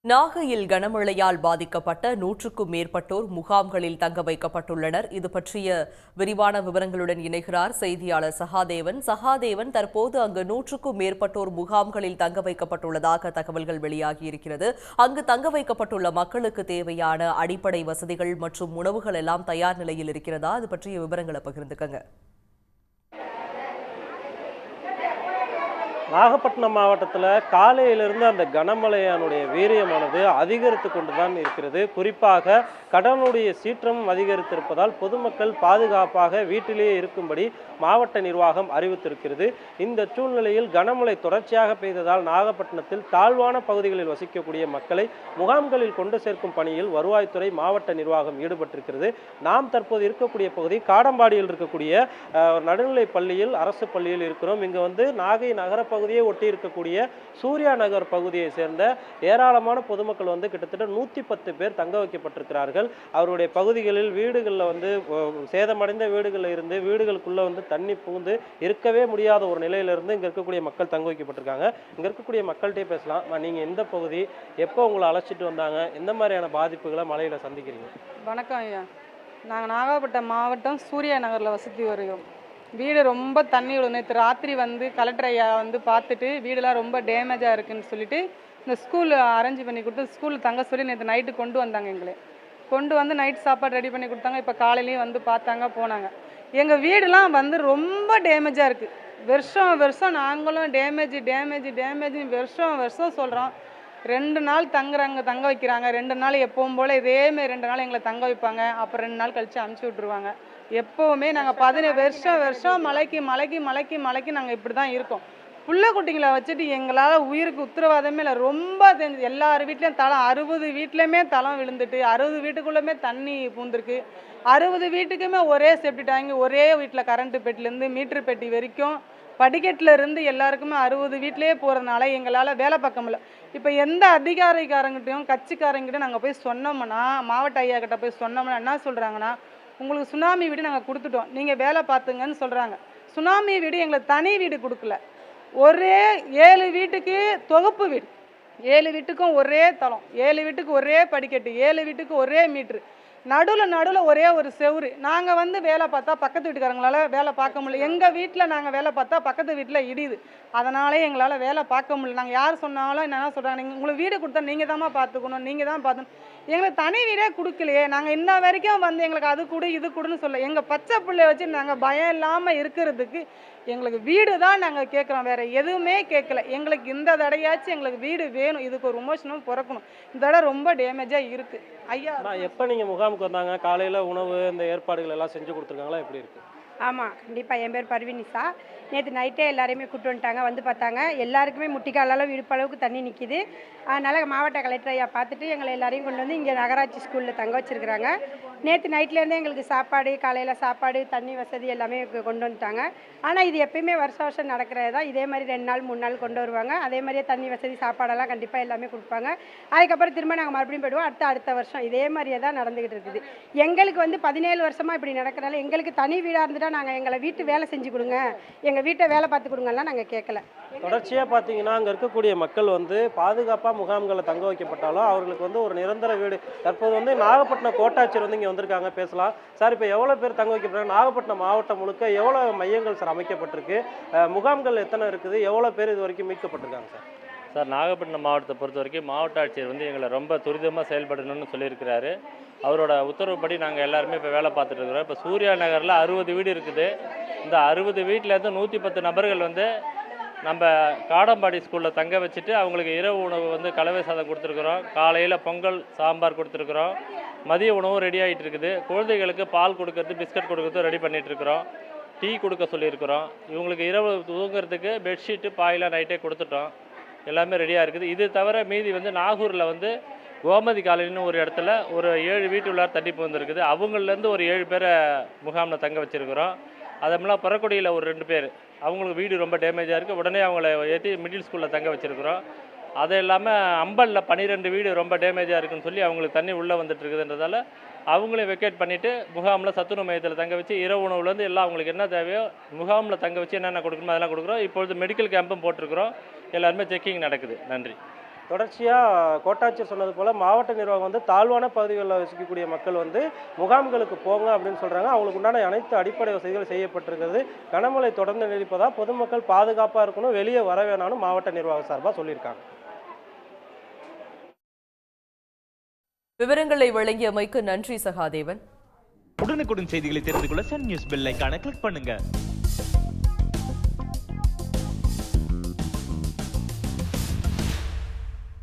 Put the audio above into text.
நாகையில் கனமழையால் பாதிக்கப்பட்ட 100க்கும் மேற்பட்டோர் முகாம்களில் தங்க வைக்கப்பட்டுள்ளனர். இது பற்றிய விரிவான விவரங்களுடன் இணைகிறார் செய்தியாளர் சகாதேவன். சகாதேவன், தற்போது அங்கு 100க்கும் மேற்பட்டோர் முகாம்களில் தங்க வைக்கப்பட்டுள்ளதாக தகவல்கள் வெளியாகியிருக்கிறது. அங்கு தங்க வைக்கப்பட்டுள்ள மக்களுக்கு தேவையான அடிப்படை வசதிகள் மற்றும் உணவுகள் எல்லாம் தயார் நிலையில் இருக்கிறதா? அது பற்றிய விவரங்களை பகிர்ந்துக்கங்க. நாகப்பட்டினம் மாவட்டத்தில் காலையிலிருந்து அந்த கனமழையானுடைய வீரியமானது அதிகரித்து கொண்டு தான் இருக்கிறது. குறிப்பாக கடலுடைய சீற்றமும் அதிகரித்திருப்பதால் பொதுமக்கள் பாதுகாப்பாக வீட்டிலேயே இருக்கும்படி மாவட்ட நிர்வாகம் அறிவித்திருக்கிறது. இந்த சூழ்நிலையில் கனமழை தொடர்ச்சியாக பெய்ததால் நாகப்பட்டினத்தில் தாழ்வான பகுதிகளில் வசிக்கக்கூடிய மக்களை முகாம்களில் கொண்டு சேர்க்கும் பணியில் வருவாய்த்துறை மாவட்ட நிர்வாகம் ஈடுபட்டிருக்கிறது. நாம் தற்போது இருக்கக்கூடிய பகுதி காடம்பாடியில் இருக்கக்கூடிய நடுநிலை பள்ளியில், அரசு பள்ளியில் இருக்கிறோம். இங்கு நாகை நகர பகுதியை ஒட்டி இருக்கக்கூடிய சூர்யா நகர் பகுதியை சேர்ந்த ஏராளமான பொதுமக்கள் கிட்டத்தட்ட 110 பேர் தங்க வைக்கப்பட்டிருக்கிறார்கள். அவருடைய பகுதிகளில் வீடுகளில் சேதமடைந்த வீடுகளில் இருந்து வீடுகளுக்குள்ள தண்ணி புகுந்து இருக்கவே முடியாத ஒரு நிலையிலிருந்து இங்க இருக்கக்கூடிய மக்கள் தங்க வைக்கப்பட்டிருக்காங்க. இங்க இருக்கக்கூடிய மக்கள்கிட்டே பேசலாம். நீங்க எந்த பகுதி, எப்போ உங்களை அழைச்சிட்டு வந்தாங்க, எந்த மாதிரியான பாதிப்புகளை மழையில சந்திக்கிறீங்க? வணக்கம் ஐயா, நாங்கள் நாகப்பட்டினம் மாவட்டம் சூர்யா நகரில் வசித்து வருகிறோம். வீடு ரொம்ப தண்ணி விடும். நேற்று ராத்திரி கலெக்டர் ஐயா பார்த்துட்டு வீடெல்லாம் ரொம்ப டேமேஜாக இருக்குன்னு சொல்லிட்டு இந்த ஸ்கூல் அரேஞ்ச் பண்ணி கொடுத்து ஸ்கூலில் தங்க சொல்லி நேற்று நைட்டு கொண்டு வந்தாங்க. எங்களை கொண்டு நைட் சாப்பாடு ரெடி பண்ணி கொடுத்தாங்க. இப்போ காலையிலையும் பார்த்தாங்க, போனாங்க. எங்கள் வீடெலாம் ரொம்ப டேமேஜாக இருக்குது. வருஷம் நாங்களும் டேமேஜ்னு வருஷம் சொல்கிறோம். 2 நாள் தங்க வைக்கிறாங்க. 2 நாள் எப்பவும் போல் இதேமாரி 2 நாள் எங்களை தங்க வைப்பாங்க. அப்புறம் 2 நாள் கழித்து அனுப்பிச்சி விட்ருவாங்க. எப்போவுமே நாங்கள் 17 வருஷம் மலைக்கு நாங்கள் இப்படி தான் இருக்கோம். புள்ள குட்டிங்களை வச்சுட்டு எங்களால் உயிருக்கு உத்தரவாதமே இல்லை. ரொம்ப தெரிஞ்சு எல்லார் வீட்லேயும் தளம் 60 வீட்லேயுமே தளம் விழுந்துட்டு 60 வீட்டுக்குள்ளேயுமே தண்ணி பூந்துருக்கு. 60 வீட்டுக்குமே ஒரே சேஃப்டி டேங்க், ஒரே வீட்டில் கரண்ட்டு பெட்டிலேருந்து மீட்ரு பெட்டி வரைக்கும் படிக்கட்டில் இருந்து எல்லாருக்குமே 60 வீட்லேயே போகிறதுனால எங்களால் வேலை பார்க்க முடியல. இப்போ எந்த அதிகாரிக்காரங்கிட்டையும் கட்சிக்காரங்கிட்டையும் நாங்கள் போய் சொன்னோம்னா, மாவட்ட ஐயா கிட்ட போய் சொன்னோம்னா என்ன சொல்கிறாங்கன்னா, உங்களுக்கு சுனாமி வீடு நாங்கள் கொடுத்துட்டோம், நீங்கள் வேலை பார்த்துங்கன்னு சொல்கிறாங்க. சுனாமி வீடு எங்களுக்கு தனி வீடு கொடுக்கல. ஒரே 7 வீட்டுக்கு தொகுப்பு வீடு, 7 வீட்டுக்கும் ஒரே தளம், 7 வீட்டுக்கு ஒரே படிக்கட்டு, 7 வீட்டுக்கு ஒரே மீட்ரு, நடுவில் ஒரே ஒரு செவுரு. நாங்கள் வேலை பார்த்தா பக்கத்து வீட்டுக்காரங்களால வேலை பார்க்க முடியல. எங்கள் வீட்டில் நாங்கள் வேலை பார்த்தா பக்கத்து வீட்டில் இடியுது. அதனாலே எங்களால் வேலை பார்க்க முடியல. நாங்கள் யார் சொன்னாலும் என்ன சொல்கிறாங்க, நீங்கள் உங்களுக்கு வீடு கொடுத்தா நீங்கள் தான்மா பார்த்துக்கணும், நீங்கள் தான் பார்த்துக்கணும். எங்களுக்கு தனி வீடே கொடுக்கலையே. நாங்கள் இன்ன வரைக்கும் எங்களுக்கு அது கொடு இது கொடுன்னு சொல்ல. எங்கள் பச்சை பிள்ளைய வச்சு நாங்கள் பயம் இல்லாமல் இருக்கிறதுக்கு எங்களுக்கு வீடு தான் நாங்கள் கேட்குறோம், வேறு எதுவுமே கேட்கல. எங்களுக்கு இந்த தடையாச்சும் எங்களுக்கு வீடு வேணும். இதுக்கு ஒரு விமோசனம் பிறக்கணும். இந்த தடவை ரொம்ப டேமேஜாக இருக்குது ஐயா. எப்போ நீங்கள் முகாமுக்கு வந்தாங்க? காலையில் உணவு இந்த ஏற்பாடுகள் எல்லாம் செஞ்சு கொடுத்துருக்காங்களா? எப்படி இருக்குது? ஆமாம், கண்டிப்பாக. என் பேர் பர்வீனிசா. நேற்று நைட்டே எல்லாரையுமே கூப்பிட்டு வந்துட்டாங்க. பார்த்தாங்க. எல்லாருக்குமே முட்டிக்காலெல்லாம் இடுப்பளவுக்கு தண்ணி நிற்கிது. அதனால் மாவட்ட கலெக்டர் ஐயா பார்த்துட்டு எங்களை எல்லாரையும் கொண்டு இங்கே நகராட்சி ஸ்கூலில் தங்க வச்சுருக்குறாங்க. நேற்று நைட்லேருந்தே எங்களுக்கு சாப்பாடு, காலையில் சாப்பாடு, தண்ணி வசதி எல்லாமே கொண்டு வந்துட்டாங்க. ஆனால் இது எப்பயுமே வருஷம் நடக்கிறது தான். இதே மாதிரி 2 நாள் 3 நாள் கொண்டு வருவாங்க. அதே மாதிரியே தண்ணி வசதி, சாப்பாடெல்லாம் கண்டிப்பாக எல்லாமே கொடுப்பாங்க. அதுக்கப்புறம் திரும்ப நாங்கள் மறுபடியும் போய்டுவோம். அடுத்த வருஷம் இதே மாதிரியே தான் நடந்துக்கிட்டு இருக்குது. எங்களுக்கு 17 வருஷமாக இப்படி நடக்கிறனால எங்களுக்கு தனி வீடாக இருந்துட்டால் நாங்கள் எங்களை வீட்டு வேலை செஞ்சு கொடுங்க, எங்கள் வீட்டை வேலை பார்த்து கொடுங்கலாம் நாங்கள் கேட்கல. தொடர்ச்சியாக பார்த்தீங்கன்னா அங்கே இருக்கக்கூடிய மக்கள் பாதுகாப்பாக முகாம்களில் தங்க வைக்கப்பட்டாலும் அவர்களுக்கு ஒரு நிரந்தர வீடு தற்போது நாகப்பட்டினம் கோட்டாட்சியர் இங்கே வந்திருக்காங்க. பேசலாம் சார். இப்போ எவ்வளோ பேர் தங்க வைக்கப்பட்டாங்க? நாகப்பட்டினம் மாவட்டம் முழுக்க எவ்வளோ மையங்கள் சார் அமைக்கப்பட்டிருக்கு? முகாம்கள் எத்தனை இருக்குது? எவ்வளோ பேர் இது வரைக்கும் மீட்கப்பட்டிருக்காங்க சார்? சார், நாகப்பட்டினம் மாவட்டத்தை பொறுத்த வரைக்கும் மாவட்ட ஆட்சியர் எங்களை ரொம்ப துரிதமாக செயல்படணும்னு சொல்லியிருக்கிறாரு. அவரோட உத்தரவுப்படி நாங்கள் எல்லாருமே இப்போ வேலை பார்த்துட்டு இருக்கிறோம். இப்போ சூர்யா நகரில் 60 வீடு இருக்குது. இந்த 60 வீட்டிலேருந்து 110 நபர்கள் நம்ம காடம்பாடி ஸ்கூலில் தங்க வச்சுட்டு அவங்களுக்கு இரவு உணவு கலவை சாதம் கொடுத்துருக்குறோம். காலையில் பொங்கல் சாம்பார் கொடுத்துருக்குறோம். மதிய உணவும் ரெடி ஆகிட்டு இருக்குது. குழந்தைகளுக்கு பால் கொடுக்கறது, பிஸ்கட் கொடுக்கறது ரெடி பண்ணிகிட்ருக்குறோம். டீ கொடுக்க சொல்லியிருக்கிறோம். இவங்களுக்கு இரவு தூங்குறதுக்கு பெட்ஷீட்டு பாயெலாம் நைட்டே கொடுத்துட்டோம். எல்லாமே ரெடியாக இருக்குது. இது தவிர மீதி நாகூரில் கோமதி காலனின்னு ஒரு இடத்துல ஒரு 7 வீட்டு உள்ளார் தண்ணி வந்துருக்குது. அவங்கள்லேருந்து ஒரு 7 பேரை முகாமில் தங்க வச்சுருக்கிறோம். அதெல்லாம் பறக்குடியில் ஒரு 2 பேர், அவங்களுக்கு வீடு ரொம்ப டேமேஜாக இருக்குது. உடனே அவங்கள ஏற்றி மிடில் ஸ்கூலில் தங்க வச்சுருக்கிறோம். அது இல்லாமல் அம்பலில் 12 வீடு ரொம்ப டேமேஜாக இருக்குன்னு சொல்லி அவங்களுக்கு தண்ணி உள்ளே வந்துட்டு இருக்குதுன்றதால அவங்களையும் வெக்கேட் பண்ணிவிட்டு முகாமில் சத்துணவு மையத்தில் தங்க வச்சு இரவு உணவுலேருந்து எல்லாம் அவங்களுக்கு என்ன தேவையோ முகாமில் தங்க வச்சு என்னென்ன கொடுக்கணுமோ அதெல்லாம் கொடுக்குறோம். இப்பொழுது மெடிக்கல் கேம்பும் போட்டிருக்கிறோம். எல்லாருமே செக்கிங் நடக்குது. நன்றி. தொடர்ச்சியாக கோட்டாட்சியர் சொன்னது போல் மாவட்ட நிர்வாகம் வந்து தாழ்வான பகுதிகளில் வசிக்கக்கூடிய மக்கள் வந்து முகாம்களுக்கு போங்க அப்படின்னு சொல்கிறாங்க. அவங்களுக்கு உண்டான அனைத்து அடிப்படை வசதிகள் செய்யப்பட்டிருக்கிறது. கனமழை தொடர்ந்து நீடிப்பதால் பொதுமக்கள் பாதுகாப்பாக இருக்கணும், வெளியே வர வேணாம்னு மாவட்ட நிர்வாகம் சார்பாக சொல்லியிருக்காங்க. விவரங்களை வழங்கியமைக்கு நன்றி சகாதேவன். உடனுக்குடன் செய்திகளை தெரிந்து கொள்ள சன் நியூஸ் பெல் ஐகானை கிளிக் பண்ணுங்க.